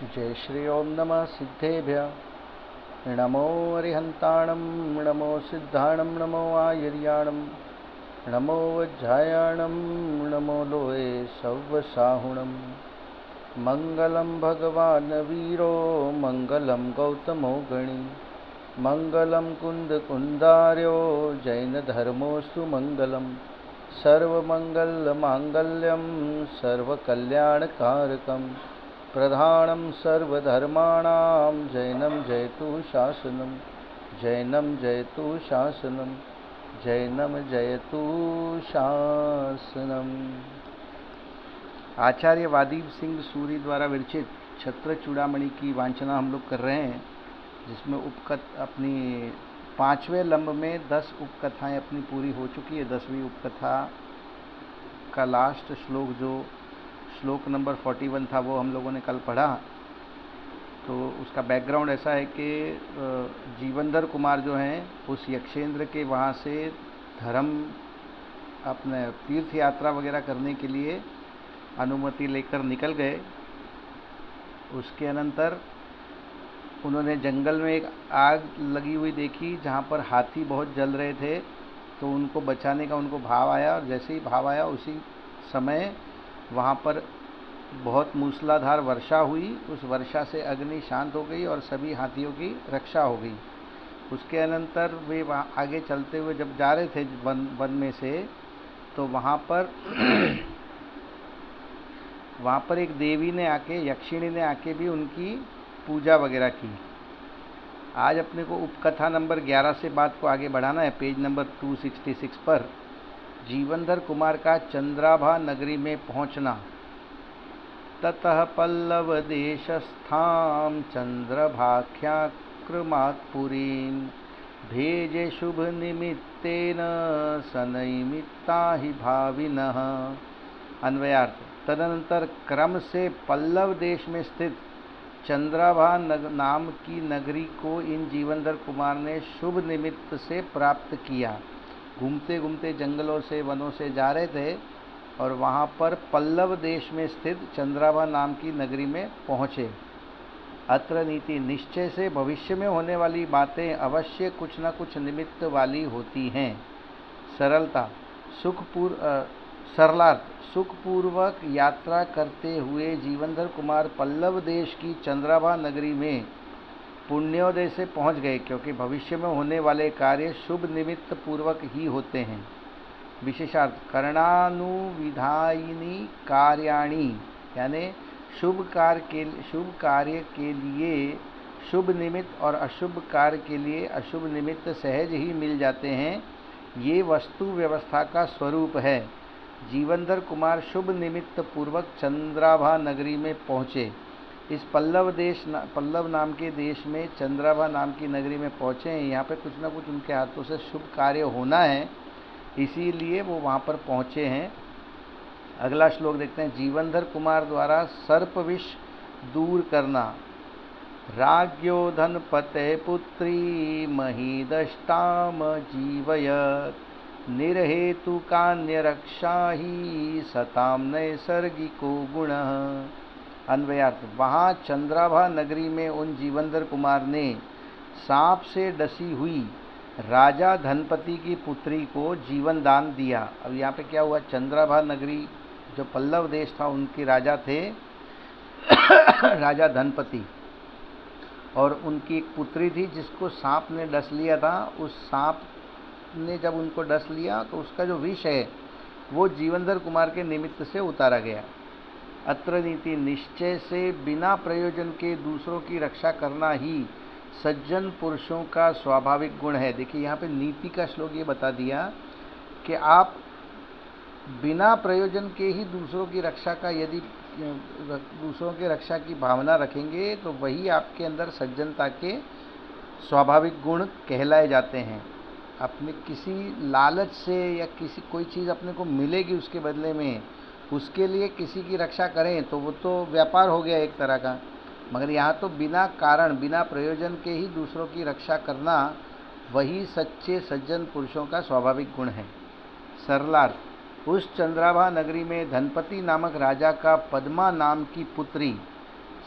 जय श्री ओम नमः सिद्धेभ्य नमो अरिहंताणं नमो सिद्धाणं नमो आयर्याणं नमो वज्रायाणं नमो लोहे सव्वसाहुणं मंगलं भगवान् वीरो मंगलं गौतमो गणी मंगलं कुन्दकुन्दार्यो जैनधर्मोऽस्तु मंगलं सर्वमङ्गलमाङ्गल्यं सर्वकल्याणकारकं प्रधानं सर्वधर्माणां जैनं जयतु शासनं जैनं जयतु शासनं जैनं जयतु शासनम। आचार्य वादीप सिंह सूरी द्वारा विरचित छत्र चूड़ामणि की वांछना हम लोग कर रहे हैं, जिसमें उपकथ अपनी 5वें लंब में 10 उपकथाएं अपनी पूरी हो चुकी है। 10वीं उपकथा का लास्ट श्लोक जो श्लोक नंबर 41 था वो हम लोगों ने कल पढ़ा। तो उसका बैकग्राउंड ऐसा है कि जीवनधर कुमार जो हैं उस यक्षेंद्र के वहाँ से धर्म अपने तीर्थ यात्रा वगैरह करने के लिए अनुमति लेकर निकल गए। उसके अनंतर उन्होंने जंगल में एक आग लगी हुई देखी जहाँ पर हाथी बहुत जल रहे थे, तो उनको बचाने का उनको भाव आया, और जैसे ही भाव आया उसी समय वहाँ पर बहुत मूसलाधार वर्षा हुई। उस वर्षा से अग्नि शांत हो गई और सभी हाथियों की रक्षा हो गई। उसके अनंतर वे वहाँ आगे चलते हुए जब जा रहे थे वन में से, तो वहाँ पर एक देवी ने आके, यक्षिणी ने आके भी उनकी पूजा वगैरह की। आज अपने को उपकथा नंबर 11 से बात को आगे बढ़ाना है, पेज नंबर 266 पर। जीवनधर कुमार का चंद्राभा नगरी में पहुंचना। ततः पल्लव देशस्थां चंद्रभाख्याक्रमात्पुरीं भेजे शुभ निमित्तेन सनैमित्ता ही भाविनः। अन्वयार्थ। तदनंतर क्रम से पल्लव देश में स्थित चंद्राभा नाम की नगरी को इन जीवनधर कुमार ने शुभ निमित्त से प्राप्त किया। घूमते घूमते जंगलों से वनों से जा रहे थे और वहाँ पर पल्लव देश में स्थित चंद्राभा नाम की नगरी में पहुँचे। अत्र नीति, निश्चय से भविष्य में होने वाली बातें अवश्य कुछ न कुछ निमित्त वाली होती हैं। सरलता, सरलार्थ, सुखपूर्वक यात्रा करते हुए जीवनधर कुमार पल्लव देश की चंद्राभा नगरी में पुण्योदय से पहुंच गए, क्योंकि भविष्य में होने वाले कार्य शुभ निमित्त पूर्वक ही होते हैं। विशेषार्थ, करणानुविधायिनी कार्याणि, यानी शुभ कार्य के लिए शुभ निमित्त और अशुभ कार्य के लिए अशुभ निमित्त सहज ही मिल जाते हैं। ये वस्तु व्यवस्था का स्वरूप है। जीवनधर कुमार शुभ निमित्त पूर्वक चंद्राभा नगरी में पहुँचे। इस पल्लव नाम के देश में चंद्राभा नाम की नगरी में पहुँचे हैं। यहाँ पे कुछ न कुछ उनके हाथों से शुभ कार्य होना है, इसीलिए वो वहाँ पर पहुँचे हैं। अगला श्लोक देखते हैं। जीवनधर कुमार द्वारा सर्पविष दूर करना। राज्ञो धनपते पुत्री महीदष्टाम जीवयत निर्हेतु कान्य रक्षा ही सताम नैसर्गिको गुण। अन्वयार्थ। वहाँ चंद्राभा नगरी में उन जीवनधर कुमार ने सांप से डसी हुई राजा धनपति की पुत्री को जीवन दान दिया। अब यहाँ पे क्या हुआ, चंद्राभा नगरी जो पल्लव देश था उनके राजा थे राजा धनपति, और उनकी एक पुत्री थी जिसको सांप ने डस लिया था। उस सांप ने जब उनको डस लिया तो उसका जो विष है वो जीवनधर कुमार के निमित्त से उतारा गया। अत्र नीति, निश्चय से बिना प्रयोजन के दूसरों की रक्षा करना ही सज्जन पुरुषों का स्वाभाविक गुण है। देखिए यहाँ पे नीति का श्लोक ये बता दिया कि आप बिना प्रयोजन के ही दूसरों की रक्षा का, यदि दूसरों की रक्षा की भावना रखेंगे तो वही आपके अंदर सज्जनता के स्वाभाविक गुण कहलाए जाते हैं। अपने किसी लालच से या कोई चीज़ अपने को मिलेगी उसके बदले में, उसके लिए किसी की रक्षा करें तो वो तो व्यापार हो गया एक तरह का। मगर यहाँ तो बिना कारण, बिना प्रयोजन के ही दूसरों की रक्षा करना वही सच्चे सज्जन पुरुषों का स्वाभाविक गुण है। सरलार्थ। उस चंद्राभा नगरी में धनपति नामक राजा का पद्मा नाम की पुत्री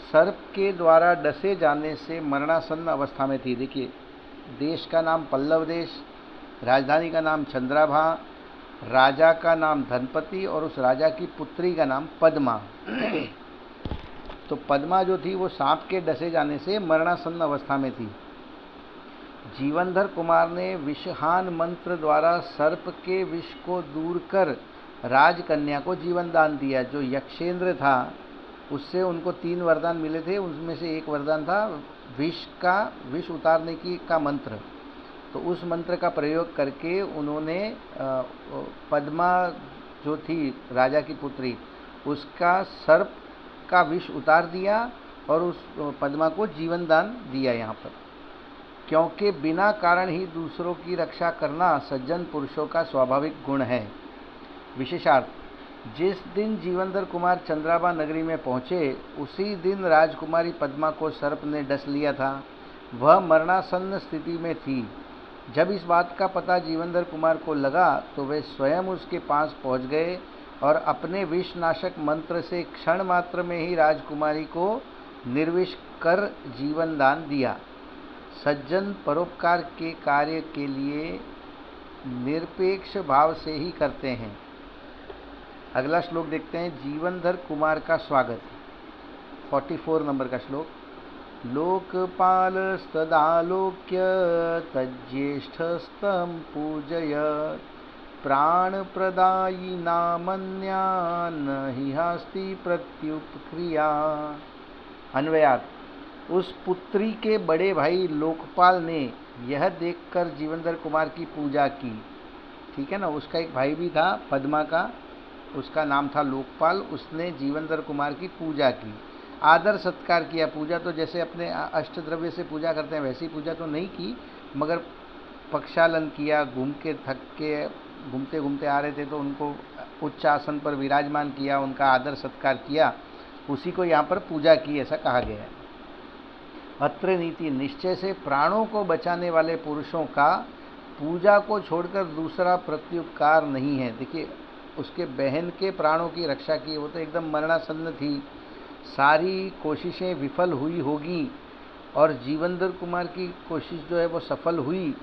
सर्प के द्वारा डसे जाने से मरणासन्न अवस्था में थी। देखिए, देश का नाम पल्लव देश, राजधानी का नाम चंद्राभा, राजा का नाम धनपति और उस राजा की पुत्री का नाम पद्मा। तो पद्मा जो थी वो सांप के डसे जाने से मरणासन्न अवस्था में थी। जीवनधर कुमार ने विषहान मंत्र द्वारा सर्प के विष को दूर कर राजकन्या को जीवन दान दिया। जो यक्षेंद्र था उससे उनको 3 वरदान मिले थे, उनमें से एक वरदान था विष उतारने का मंत्र। तो उस मंत्र का प्रयोग करके उन्होंने पद्मा जो थी राजा की पुत्री, उसका सर्प का विष उतार दिया और उस पद्मा को जीवन दान दिया यहाँ पर। क्योंकि बिना कारण ही दूसरों की रक्षा करना सज्जन पुरुषों का स्वाभाविक गुण है। विशेषार्थ, जिस दिन जीवनधर कुमार चंद्राभा नगरी में पहुँचे उसी दिन राजकुमारी पद्मा को सर्प ने डस लिया था। वह मरणासन्न स्थिति में थी। जब इस बात का पता जीवनधर कुमार को लगा तो वे स्वयं उसके पास पहुंच गए और अपने विषनाशक मंत्र से क्षण मात्र में ही राजकुमारी को निर्विष कर जीवन दान दिया। सज्जन परोपकार के कार्य के लिए निरपेक्ष भाव से ही करते हैं। अगला श्लोक देखते हैं, जीवनधर कुमार का स्वागत। 44 नंबर का श्लोक। लोकपालस्तदालोक्य तज्ज्येष्ठस्तं पूजयत् प्राणप्रदायी नामन्या न हि हास्ति प्रत्युपक्रिया। अन्वयार्थ, उस पुत्री के बड़े भाई लोकपाल ने यह देखकर जीवनधर कुमार की पूजा की। ठीक है ना, उसका एक भाई भी था पद्मा का, उसका नाम था लोकपाल। उसने जीवनधर कुमार की पूजा की, आदर सत्कार किया। पूजा तो जैसे अपने अष्टद्रव्य से पूजा करते हैं वैसी पूजा तो नहीं की, मगर पक्षालन किया। घूमते घूमते आ रहे थे तो उनको उच्च आसन पर विराजमान किया, उनका आदर सत्कार किया, उसी को यहाँ पर पूजा की, ऐसा कहा गया है। अत्र नीति, निश्चय से प्राणों को बचाने वाले पुरुषों का पूजा को छोड़कर दूसरा प्रत्युपकार नहीं है। देखिए, उसके बहन के प्राणों की रक्षा की, वो तो एकदम मरणासन्न थी, सारी कोशिशें विफल हुई होगी और जीवनधर कुमार की कोशिश जो है वो सफल हुई,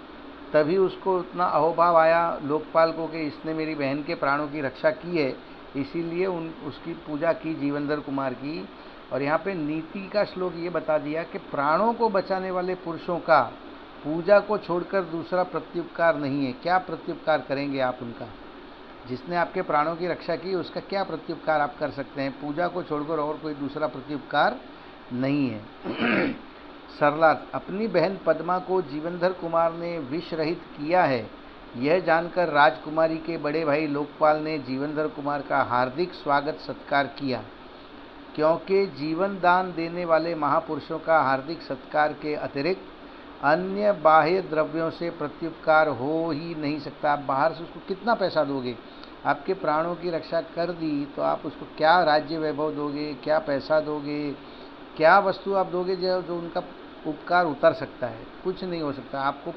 तभी उसको उतना अहोभाव आया लोकपाल को कि इसने मेरी बहन के प्राणों की रक्षा की है, इसीलिए उसकी पूजा की जीवनधर कुमार की। और यहाँ पे नीति का श्लोक ये बता दिया कि प्राणों को बचाने वाले पुरुषों का पूजा को छोड़कर दूसरा प्रत्युपकार नहीं है। क्या प्रत्युपकार करेंगे आप उनका? जिसने आपके प्राणों की रक्षा की उसका क्या प्रत्युपकार आप कर सकते हैं? पूजा को छोड़कर और कोई दूसरा प्रत्युपकार नहीं है। सरलार्थ, अपनी बहन पद्मा को जीवनधर कुमार ने विष रहित किया है, यह जानकर राजकुमारी के बड़े भाई लोकपाल ने जीवनधर कुमार का हार्दिक स्वागत सत्कार किया। क्योंकि जीवन दान देने वाले महापुरुषों का हार्दिक सत्कार के अतिरिक्त अन्य बाह्य द्रव्यों से प्रत्युपकार हो ही नहीं सकता। आप बाहर से उसको कितना पैसा दोगे? आपके प्राणों की रक्षा कर दी तो आप उसको क्या राज्य वैभव दोगे, क्या पैसा दोगे, क्या वस्तु आप दोगे जो उनका उपकार उतर सकता है? कुछ नहीं हो सकता। आपको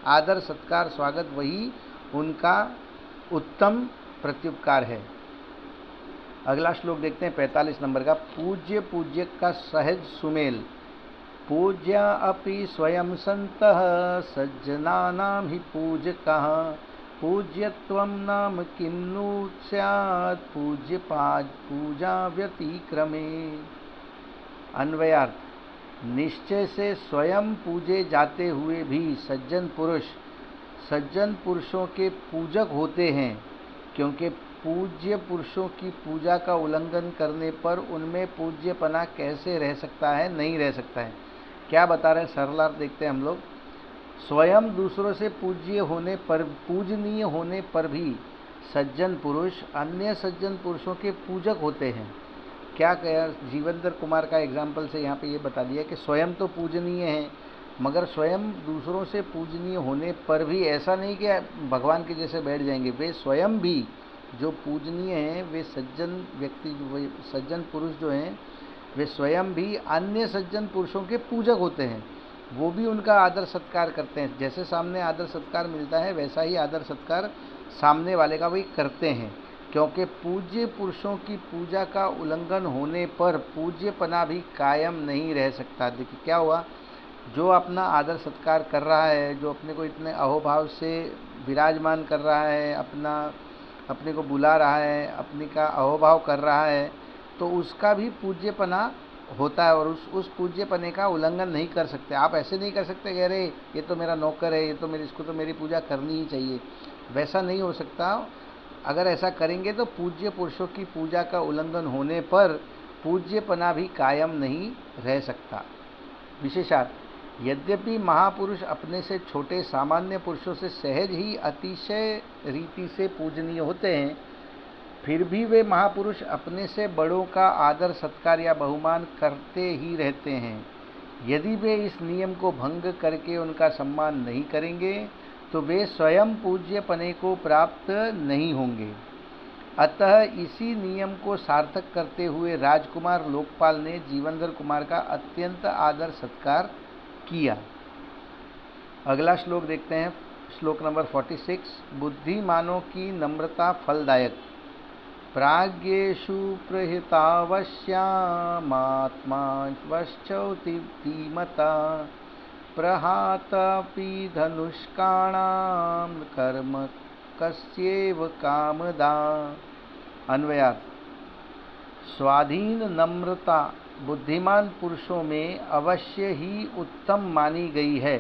आदर सत्कार स्वागत वही उनका उत्तम प्रत्युपकार है। अगला श्लोक देखते हैं 45 नंबर का। पूज्य पूज्य का सहज सुमेल। पूज्या अपि स्वयं संतः सज्जनानां हि पूजकः पूज्यत्वं नाम किं नु स्यात् पूजा व्यतिक्रमे। अन्वयार्थ, निश्चय से स्वयं पूजे जाते हुए भी सज्जन पुरुषों के पूजक होते हैं, क्योंकि पूज्य पुरुषों की पूजा का उल्लंघन करने पर उनमें पूज्यपना कैसे रह सकता है? नहीं रह सकता है। क्या बता रहे हैं? सरलार्थ देखते हैं हम लोग। स्वयं दूसरों से पूज्य होने पर, पूजनीय होने पर भी सज्जन पुरुष अन्य सज्जन पुरुषों के पूजक होते हैं। क्या कहा? जीवनधर कुमार का एग्जाम्पल से यहाँ पे ये बता दिया कि स्वयं तो पूजनीय है, मगर स्वयं दूसरों से पूजनीय होने पर भी ऐसा नहीं कि भगवान के जैसे बैठ जाएंगे। वे स्वयं भी जो पूजनीय हैं, वे सज्जन व्यक्ति, सज्जन पुरुष जो हैं, वे स्वयं भी अन्य सज्जन पुरुषों के पूजक होते हैं। वो भी उनका आदर सत्कार करते हैं। जैसे सामने आदर सत्कार मिलता है वैसा ही आदर सत्कार सामने वाले का भी करते हैं। क्योंकि पूज्य पुरुषों की पूजा का उल्लंघन होने पर पूज्यपना भी कायम नहीं रह सकता। देखिए क्या हुआ, जो अपना आदर सत्कार कर रहा है, जो अपने को इतने अहोभाव से विराजमान कर रहा है, अपने को बुला रहा है, अपने का अहोभाव कर रहा है, तो उसका भी पूज्यपना होता है और उस पूज्यपने का उल्लंघन नहीं कर सकते। आप ऐसे नहीं कर सकते कि अरे ये तो मेरा नौकर है, ये तो इसको तो मेरी पूजा करनी ही चाहिए, वैसा नहीं हो सकता। अगर ऐसा करेंगे तो पूज्य पुरुषों की पूजा का उल्लंघन होने पर पूज्यपना भी कायम नहीं रह सकता। विशेषार्थ, यद्यपि महापुरुष अपने से छोटे सामान्य पुरुषों से सहज ही अतिशय रीति से पूजनीय होते हैं, फिर भी वे महापुरुष अपने से बड़ों का आदर सत्कार या बहुमान करते ही रहते हैं। यदि वे इस नियम को भंग करके उनका सम्मान नहीं करेंगे तो वे स्वयं पूज्यपने को प्राप्त नहीं होंगे। अतः इसी नियम को सार्थक करते हुए राजकुमार लोकपाल ने जीवनधर कुमार का अत्यंत आदर सत्कार किया। अगला श्लोक देखते हैं, श्लोक नंबर 46। बुद्धिमानों की नम्रता फलदायक। प्राज्ञेषु प्रहितावश्यामात्मा वश्चौति धीमता प्रहातपि धनुष्काणां कर्म कस्यैव कामदा। अन्वयार्थ, स्वाधीन नम्रता बुद्धिमान पुरुषों में अवश्य ही उत्तम मानी गई है।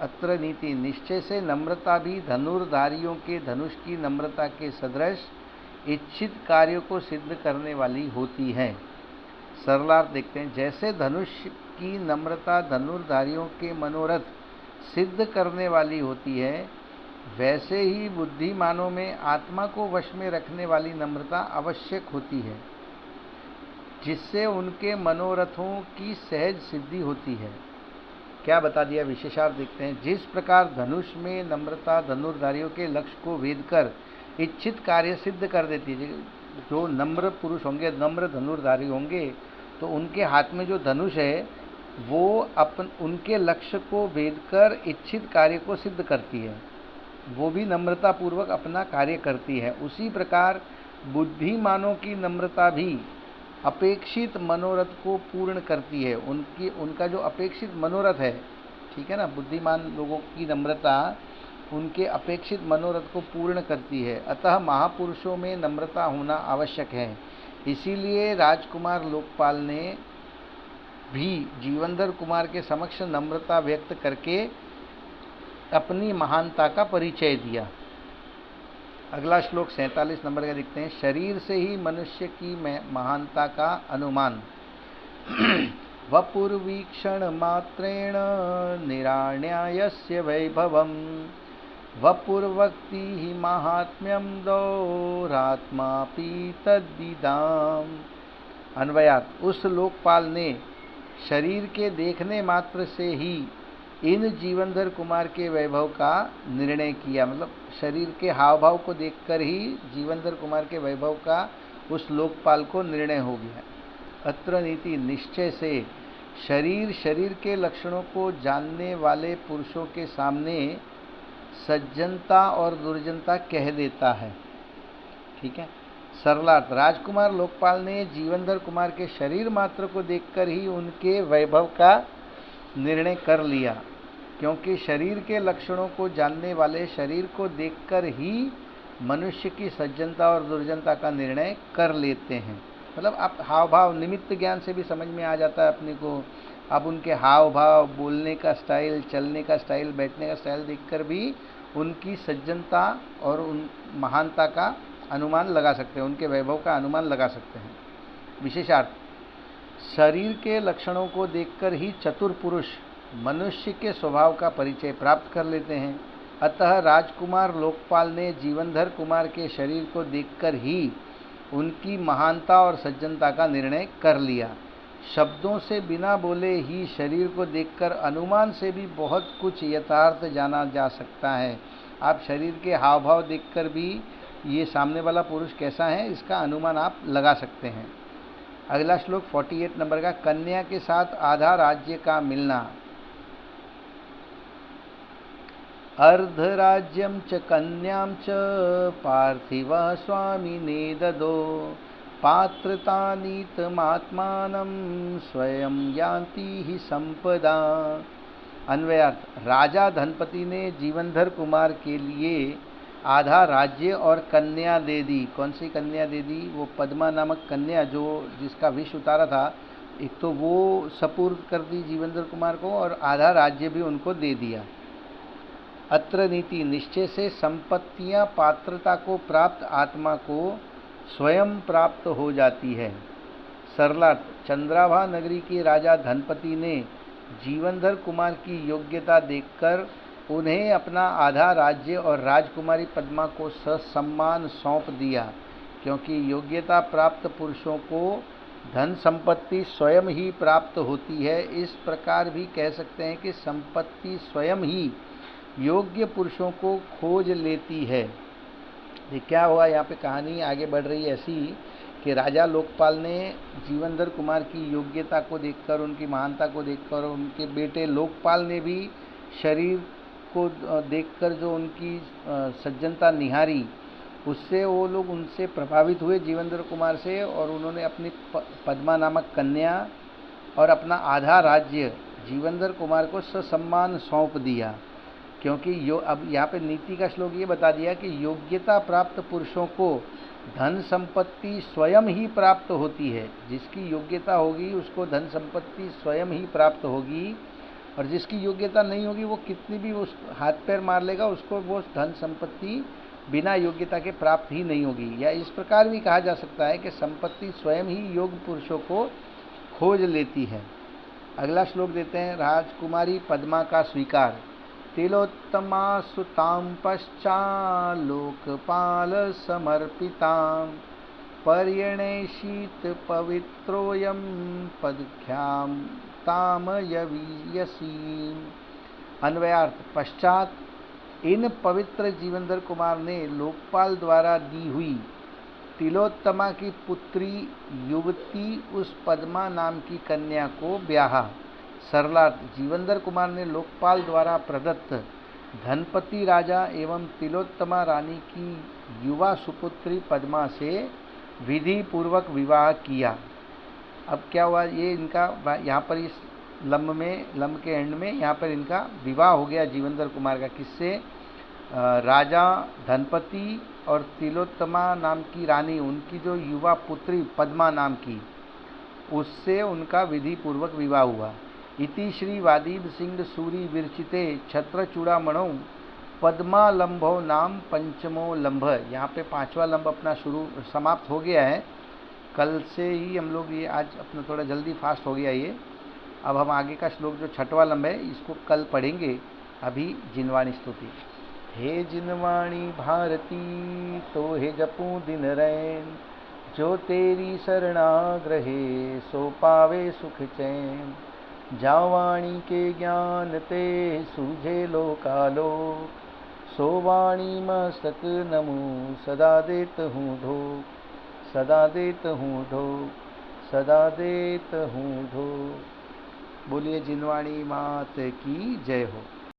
अत्र नीति, निश्चय से नम्रता भी धनुर्धारियों के धनुष की नम्रता के सदृश इच्छित कार्यों को सिद्ध करने वाली होती है। सरलार्थ देखते हैं, जैसे धनुष की नम्रता धनुर्धारियों के मनोरथ सिद्ध करने वाली होती है, वैसे ही बुद्धिमानों में आत्मा को वश में रखने वाली नम्रता आवश्यक होती है, जिससे उनके मनोरथों की सहज सिद्धि होती है। क्या बता दिया, विशेषार्थ देखते हैं। जिस प्रकार धनुष में नम्रता धनुर्धारियों के लक्ष्य को भेद कर इच्छित कार्य सिद्ध कर देती है। जो नम्र पुरुष होंगे, नम्र धनुर्धारी होंगे, तो उनके हाथ में जो धनुष है वो उनके लक्ष्य को भेद कर इच्छित कार्य को सिद्ध करती है, वो भी नम्रता पूर्वक अपना कार्य करती है। उसी प्रकार बुद्धिमानों की नम्रता भी अपेक्षित मनोरथ को पूर्ण करती है। उनका जो अपेक्षित मनोरथ है, ठीक है ना, बुद्धिमान लोगों की नम्रता उनके अपेक्षित मनोरथ को पूर्ण करती है। अतः महापुरुषों में नम्रता होना आवश्यक है। इसीलिए राजकुमार लोकपाल ने भी जीवनधर कुमार के समक्ष नम्रता व्यक्त करके अपनी महानता का परिचय दिया। अगला श्लोक 47 नंबर का देखते हैं। शरीर से ही मनुष्य की महानता का अनुमान। वपुर्वीक्षण मात्रेण निराण्यायस्य वैभवम् वपुर्वक्ति ही माहात्म्यम दौरात्मापि तद्विदाम। अन्वयार्थ, उस लोकपाल ने शरीर के देखने मात्र से ही इन जीवनधर कुमार के वैभव का निर्णय किया। मतलब शरीर के हाव भाव को देखकर ही जीवनधर कुमार के वैभव का उस लोकपाल को निर्णय हो गया। अत्र नीति, निश्चय से शरीर के लक्षणों को जानने वाले पुरुषों के सामने सज्जनता और दुर्जनता कह देता है। ठीक है। सरलार्थ, राजकुमार लोकपाल ने जीवनधर कुमार के शरीर मात्र को देखकर ही उनके वैभव का निर्णय कर लिया, क्योंकि शरीर के लक्षणों को जानने वाले शरीर को देखकर ही मनुष्य की सज्जनता और दुर्जनता का निर्णय कर लेते हैं। मतलब आप हाव भाव निमित्त ज्ञान से भी समझ में आ जाता है अपने को। आप उनके हाव भाव, बोलने का स्टाइल, चलने का स्टाइल, बैठने का स्टाइल देखकर भी उनकी सज्जनता और उन महानता का अनुमान लगा सकते हैं, उनके वैभव का अनुमान लगा सकते हैं। विशेषार्थ, शरीर के लक्षणों को देखकर ही चतुर पुरुष मनुष्य के स्वभाव का परिचय प्राप्त कर लेते हैं। अतः राजकुमार लोकपाल ने जीवनधर कुमार के शरीर को देखकर ही उनकी महानता और सज्जनता का निर्णय कर लिया। शब्दों से बिना बोले ही शरीर को देखकर अनुमान से भी बहुत कुछ यथार्थ जाना जा सकता है। आप शरीर के हाव भाव देखकर भी ये सामने वाला पुरुष कैसा है इसका अनुमान आप लगा सकते हैं। अगला श्लोक 48 नंबर का। कन्या के साथ आधा राज्य का मिलना। अर्धराज्यं च कन्यां च पार्थिवः स्वामिने ददो पात्रतानीतमात्मानं स्वयं यान्ति हि संपदा। अन्वयार्थ, राजा धनपति ने जीवनधर कुमार के लिए आधा राज्य और कन्या दे दी। कौन सी कन्या दे दी? वो पद्मा नामक कन्या जो जिसका विष उतारा था, एक तो वो सपुर्द कर दी जीवनधर कुमार को और आधा राज्य भी उनको दे दिया। अत्र नीति, निश्चय से संपत्तियां पात्रता को प्राप्त आत्मा को स्वयं प्राप्त हो जाती है। सरलार्थ, चंद्राभा नगरी के राजा धनपति ने जीवनधर कुमार की योग्यता देखकर उन्हें अपना आधा राज्य और राजकुमारी पद्मा को ससम्मान सौंप दिया, क्योंकि योग्यता प्राप्त पुरुषों को धन संपत्ति स्वयं ही प्राप्त होती है। इस प्रकार भी कह सकते हैं कि संपत्ति स्वयं ही योग्य पुरुषों को खोज लेती है। ये क्या हुआ, यहाँ पे कहानी आगे बढ़ रही है ऐसी कि राजा लोकपाल ने जीवनधर कुमार की योग्यता को देखकर, उनकी महानता को देखकर, उनके बेटे लोकपाल ने भी शरीर को देखकर जो उनकी सज्जनता निहारी, उससे वो लोग उनसे प्रभावित हुए जीवनधर कुमार से, और उन्होंने अपनी पद्मा नामक कन्या और अपना आधा राज्य जीवनधर कुमार को ससम्मान सौंप दिया। क्योंकि अब यहाँ पे नीति का श्लोक ये बता दिया कि योग्यता प्राप्त पुरुषों को धन संपत्ति स्वयं ही प्राप्त होती है। जिसकी योग्यता होगी उसको धन संपत्ति स्वयं ही प्राप्त होगी, और जिसकी योग्यता नहीं होगी वो कितनी भी उस हाथ पैर मार लेगा, उसको वो धन संपत्ति बिना योग्यता के प्राप्त ही नहीं होगी। या इस प्रकार भी कहा जा सकता है कि संपत्ति स्वयं ही योग्य पुरुषों को खोज लेती है। अगला श्लोक देते हैं, राजकुमारी पद्मा का स्वीकार। तिलोत्तमा सुतां पश्चालोकपाल समर्पितां पर्यणेषीत पवित्रोऽयं पदख्यां तामयवीयसी। अन्वयार्थ, पश्चात इन पवित्र जीवनधर कुमार ने लोकपाल द्वारा दी हुई तिलोत्तमा की पुत्री युवती उस पद्मा नाम की कन्या को ब्याहा। सरलार्थ, जीवनधर कुमार ने लोकपाल द्वारा प्रदत्त धनपति राजा एवं तिलोत्तमा रानी की युवा सुपुत्री पद्मा से विधि पूर्वक विवाह किया। अब क्या हुआ, ये इनका यहाँ पर इस लम्ब के एंड में यहाँ पर इनका विवाह हो गया जीवनधर कुमार का। किससे? राजा धनपति और तिलोत्तमा नाम की रानी, उनकी जो युवा पुत्री पद्मा नाम की, उससे उनका विधि पूर्वक विवाह हुआ। इति श्री वादीब सिंह सूरी विरचिते छत्रचूड़ामणौ पद्मा लंभो नाम पंचमो लंभ। यहाँ पे पांचवा लंब अपना समाप्त हो गया है। कल से ही हम लोग ये, आज अपना थोड़ा जल्दी फास्ट हो गया ये। अब हम आगे का श्लोक जो छठवां लंब है इसको कल पढ़ेंगे। अभी जिनवाणी स्तुति। हे जिनवाणी भारती तो हे जपूं दिन रैन, जो तेरी शरणाग्रहे सो पावे सुख चैन। जाओ वाणी के ज्ञान ते सूझे लोकालोक, सो वाणी मस्तक नमो सदा देत हूँ ढोक, सदा देत हूँ ढोक, सदा देत हूँ ढोक। बोलिए जिनवाणी मात की जय हो।